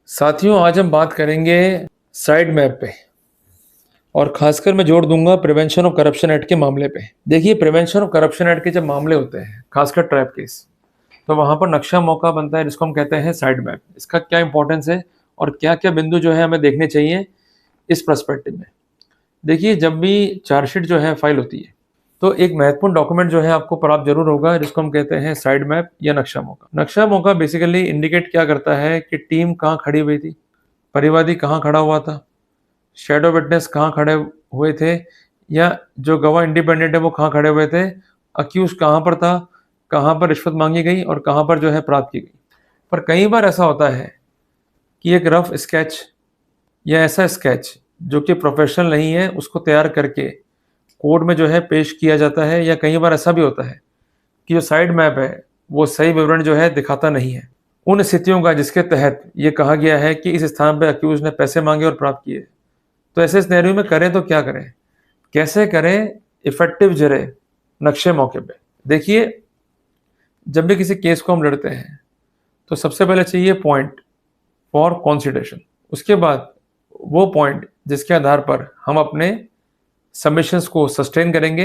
साथियों, आज हम बात करेंगे साइड मैप पे और खासकर मैं जोड़ दूंगा प्रिवेंशन ऑफ करप्शन एक्ट के मामले पे। देखिए, प्रिवेंशन ऑफ करप्शन एक्ट के जब मामले होते हैं, खासकर ट्रैप केस, तो वहां पर नक्शा मौका बनता है जिसको हम कहते हैं साइड मैप। इसका क्या इंपॉर्टेंस है और क्या क्या बिंदु जो है हमें देखने चाहिए इस पर्सपेक्टिव में। देखिए, जब भी चार्जशीट जो है फाइल होती है तो एक महत्वपूर्ण डॉक्यूमेंट जो है आपको प्राप्त जरूर होगा जिसको हम कहते हैं साइड मैप या नक्शा मौका। नक्शा मौका बेसिकली इंडिकेट क्या करता है कि टीम कहाँ खड़ी हुई थी, परिवादी कहाँ खड़ा हुआ था, शैडो विटनेस कहाँ खड़े हुए थे, या जो गवाह इंडिपेंडेंट है वो कहाँ खड़े हुए थे, अक्यूज कहाँ पर था, कहाँ पर रिश्वत मांगी गई और कहाँ पर जो है प्राप्त की गई। पर कई बार ऐसा होता है कि एक रफ स्केच या ऐसा स्केच जो कि प्रोफेशनल नहीं है उसको तैयार करके कोर्ट में जो है पेश किया जाता है, या कई बार ऐसा भी होता है कि जो साइड मैप है वो सही विवरण जो है दिखाता नहीं है उन स्थितियों का जिसके तहत ये कहा गया है कि इस स्थान पर अक्यूज ने पैसे मांगे और प्राप्त किए। तो ऐसे सिनेरियो में करें तो क्या करें, कैसे करें इफेक्टिव जरे नक्शे मौके पे। देखिए, जब भी किसी केस को हम लड़ते हैं तो सबसे पहले चाहिए पॉइंट फॉर कॉन्सिडरेशन। उसके बाद वो पॉइंट जिसके आधार पर हम अपने सबमिशंस को सस्टेन करेंगे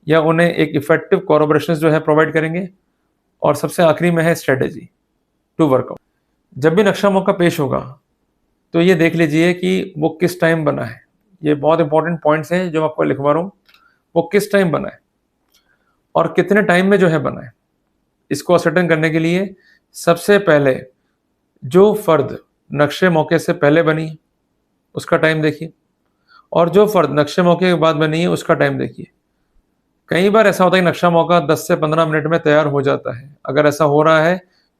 या उन्हें एक इफेक्टिव कोलैबोरेशन जो है प्रोवाइड करेंगे। और सबसे आखिरी में है स्ट्रेटेजी टू वर्कआउट। जब भी नक्शा मौका पेश होगा तो ये देख लीजिए कि वो किस टाइम बना है। ये बहुत इंपॉर्टेंट पॉइंट्स हैं जो मैं आपको लिखवा रहा हूँ। वो किस टाइम बना है और कितने टाइम में जो है बना है, इसको असर्टेन करने के लिए सबसे पहले जो फर्द नक्शे मौके से पहले बनी है उसका टाइम देखिए, और जो फर्द नक्शे मौके के बाद बनी है उसका टाइम देखिए। कई बार ऐसा होता है कि नक्शा मौका 10 से 15 मिनट में तैयार हो जाता है। अगर ऐसा हो रहा है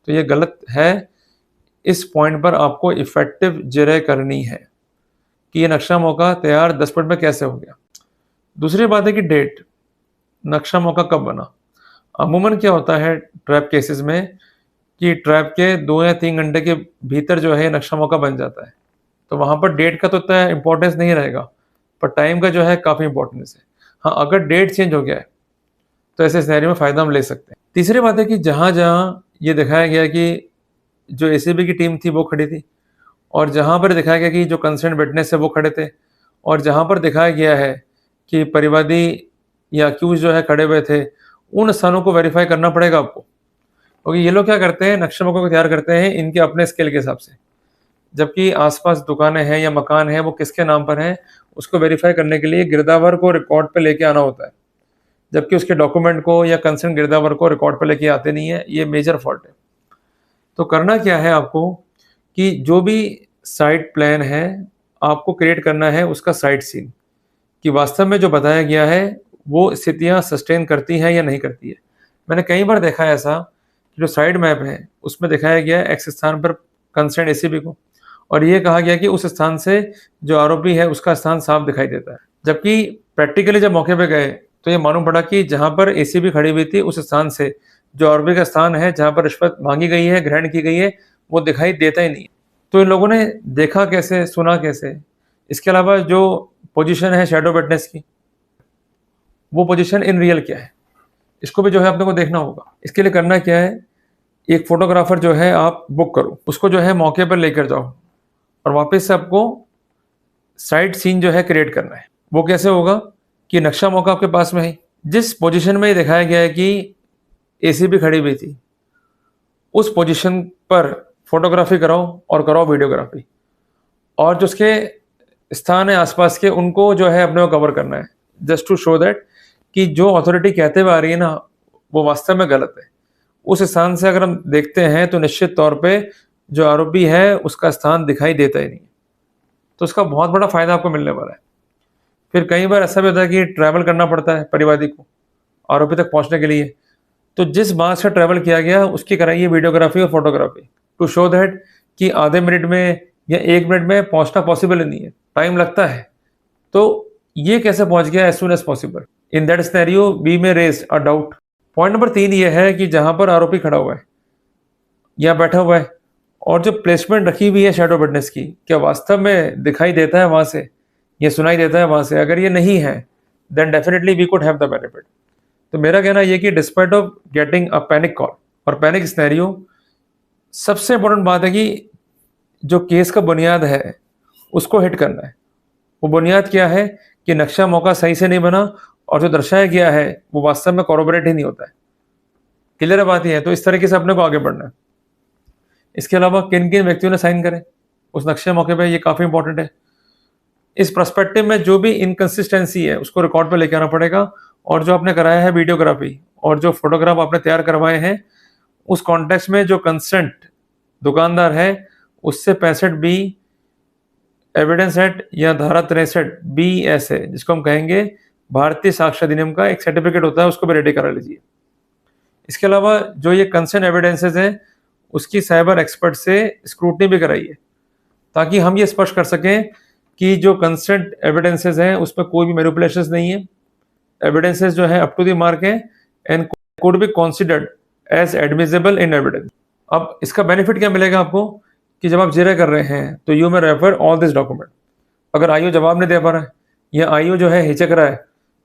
तो ये गलत है। इस पॉइंट पर आपको इफेक्टिव जिरह करनी है कि ये नक्शा मौका तैयार 10 मिनट में कैसे हो गया। दूसरी बात है कि डेट, नक्शा मौका कब बना। अमूमन क्या होता है ट्रैप केसेस में कि ट्रैप के 2 या 3 घंटे के भीतर जो है नक्शा मौका बन जाता है। तो वहाँ पर डेट का तो इतना इंपॉर्टेंस नहीं रहेगा, पर टाइम का जो है काफ़ी इंपॉर्टेंस है। हाँ, अगर डेट चेंज हो गया है तो ऐसे सिनेरियो में फ़ायदा हम ले सकते हैं। तीसरी बात है कि जहाँ जहाँ ये दिखाया गया कि जो एसीबी की टीम थी वो खड़ी थी, और जहाँ पर दिखाया गया कि जो कंसर्न विटनेस है वो खड़े थे, और जहाँ पर दिखाया गया है कि परिवादी या अक्यूज जो है खड़े हुए थे, उन स्थानों को वेरीफाई करना पड़ेगा आपको। क्योंकि ये लोग क्या करते हैं, नक्शे मौके को तैयार करते हैं इनके अपने स्केल के हिसाब से, जबकि आसपास दुकानें हैं या मकान है वो किसके नाम पर हैं उसको वेरीफाई करने के लिए गिरदावर को रिकॉर्ड पे लेके आना होता है, जबकि उसके डॉक्यूमेंट को या कंसर्न गिरदावर को रिकॉर्ड पे लेके आते नहीं है। ये मेजर फॉल्ट है। तो करना क्या है आपको कि जो भी साइट प्लान है आपको क्रिएट करना है उसका साइट सीन, कि वास्तव में जो बताया गया है वो स्थितियां सस्टेन करती हैं या नहीं करती है। मैंने कई बार देखा है ऐसा कि जो साइड मैप है उसमें दिखाया गया है एक्स स्थान पर कंसर्न एसीबी को, और ये कहा गया कि उस स्थान से जो आरोपी है उसका स्थान साफ दिखाई देता है, जबकि प्रैक्टिकली जब मौके पे गए तो ये मालूम पड़ा कि जहां पर एसीबी खड़ी हुई थी उस स्थान से जो आरोपी का स्थान है जहां पर रिश्वत मांगी गई है, ग्रहण की गई है, वो दिखाई देता ही नहीं है। तो इन लोगों ने देखा कैसे, सुना कैसे। इसके अलावा जो पोजीशन है शैडो विटनेस की, वो पोजीशन इन रियल क्या है, इसको भी जो है अपने को देखना होगा। इसके लिए करना क्या है, एक फोटोग्राफर जो है आप बुक करो, उसको जो है मौके पर लेकर जाओ, और वापस से आपको साइट सीन जो है क्रिएट करना है। वो कैसे होगा कि नक्शा मौका आपके पास में है, जिस पोजीशन में दिखाया गया है कि एसीबी खड़ी हुई थी उस पोजीशन पर फोटोग्राफी कराओ और कराओ वीडियोग्राफी, और जो उसके स्थान है आसपास के उनको जो है अपने को कवर करना है, जस्ट टू शो दैट कि जो अथॉरिटी कहते हुए आ रही है ना वो वास्तव में गलत है। उस स्थान से अगर हम देखते हैं तो निश्चित तौर पे जो आरोपी है उसका स्थान दिखाई देता ही नहीं, तो उसका बहुत बड़ा फायदा आपको मिलने वाला है। फिर कई बार ऐसा भी होता है कि ट्रैवल करना पड़ता है परिवादी को आरोपी तक पहुंचने के लिए, तो जिस बात से ट्रैवल किया गया उसकी कराइए वीडियोग्राफी और फोटोग्राफी टू शो दैट कि आधे मिनट में या 1 मिनट में पहुंचना पॉसिबल नहीं है, टाइम लगता है। तो ये कैसे पहुंच गया as soon as possible. In that scenario we may raise a doubt. Point number 3 ये है कि जहां पर आरोपी खड़ा हुआ है या बैठा हुआ है और जो प्लेसमेंट रखी हुई है शैडो विटनेस की, क्या वास्तव में दिखाई देता है वहां से या सुनाई देता है वहां से। अगर ये नहीं है then definitely we could have the benefit. तो मेरा कहना ये कि despite of getting a panic call और पैनिक सिनेरियो, सबसे इंपॉर्टेंट बात है कि जो केस का बुनियाद है उसको हिट करना है। वो बुनियाद क्या है कि नक्शा मौका सही से नहीं बना और जो दर्शाया गया है वो वास्तव में कॉर्पोरेट ही नहीं होता है। क्लियर बात ही है। तो इस तरीके से अपने को आगे बढ़ना है। इसके अलावा किन किन व्यक्तियों ने साइन करे उस नक्शे मौके पे, ये काफ़ी इंपॉर्टेंट है। इस पर्सपेक्टिव में जो भी इनकंसिस्टेंसी है उसको रिकॉर्ड पे लेके आना पड़ेगा, और जो आपने कराया है वीडियोग्राफी और जो फोटोग्राफ आपने तैयार करवाए हैं उस कॉन्टेक्स्ट में जो कंसेंट दुकानदार है उससे 65B एविडेंस एक्ट या धारा 63B है, जिसको हम कहेंगे भारतीय साक्ष्य अधिनियम का एक सर्टिफिकेट होता है, उसको भी रेडी करा लीजिए। इसके अलावा जो ये कंसेंट एविडेंसेस हैं उसकी साइबर एक्सपर्ट से स्क्रूटनी भी कराइए, ताकि हम ये स्पष्ट कर सकें कि जो कंसेंट एविडेंसेस हैं उसमें कोई भी मैनिपुलेशंस नहीं है। एविडेंसेस जो है अप टू द मार्क है and could be considered as admissible in evidence. अब इसका बेनिफिट क्या मिलेगा आपको कि जब आप जिरह कर रहे हैं तो you may refer all this document. अगर आईओ जवाब नहीं दे पा रहा है या आईओ जो है हिचक रहा है,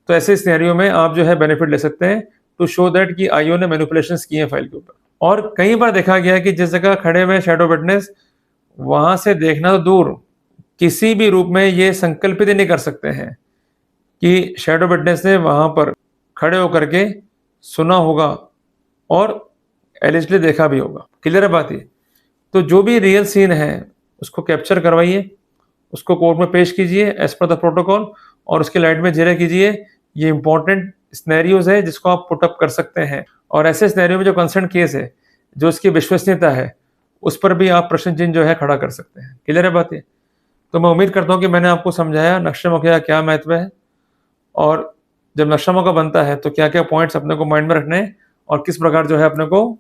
तो ऐसे सिनेरियो में आप जो है बेनिफिट ले सकते हैं टू शो दैट कि आईओ ने मैनिपुलेशंस किए हैं फाइल के ऊपर। और कई बार देखा गया है कि जिस जगह खड़े हुए शैडो विटनेस, वहां से देखना तो दूर, किसी भी रूप में ये संकल्पित ही नहीं कर सकते हैं कि शैडो विटनेस ने वहां पर खड़े होकर के सुना होगा और एलिजिबली देखा भी होगा। क्लियर है बात ये। तो जो भी रियल सीन है उसको कैप्चर करवाइए, उसको कोर्ट में पेश कीजिए एज पर द प्रोटोकॉल, और उसके लाइट में जिरह कीजिए। ये इंपॉर्टेंट स्नैरियोज है जिसको आप पुटअप कर सकते हैं, और ऐसे स्नैरियो में जो कंसर्न केस है, जो उसकी विश्वसनीयता है, उस पर भी आप प्रश्न चिन्ह जो है खड़ा कर सकते हैं। क्लियर है बात ये। तो मैं उम्मीद करता हूँ कि मैंने आपको समझाया नक्शे मौके का क्या महत्व है, और जब नक्शा मौका बनता है तो क्या क्या पॉइंट्स अपने को माइंड में रखने हैं और किस प्रकार जो है अपने को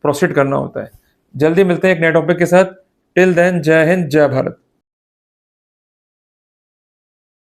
प्रोसीड करना होता है। जल्दी मिलते हैं एक नए टॉपिक के साथ। टिल देन, जय हिंद, जय भारत।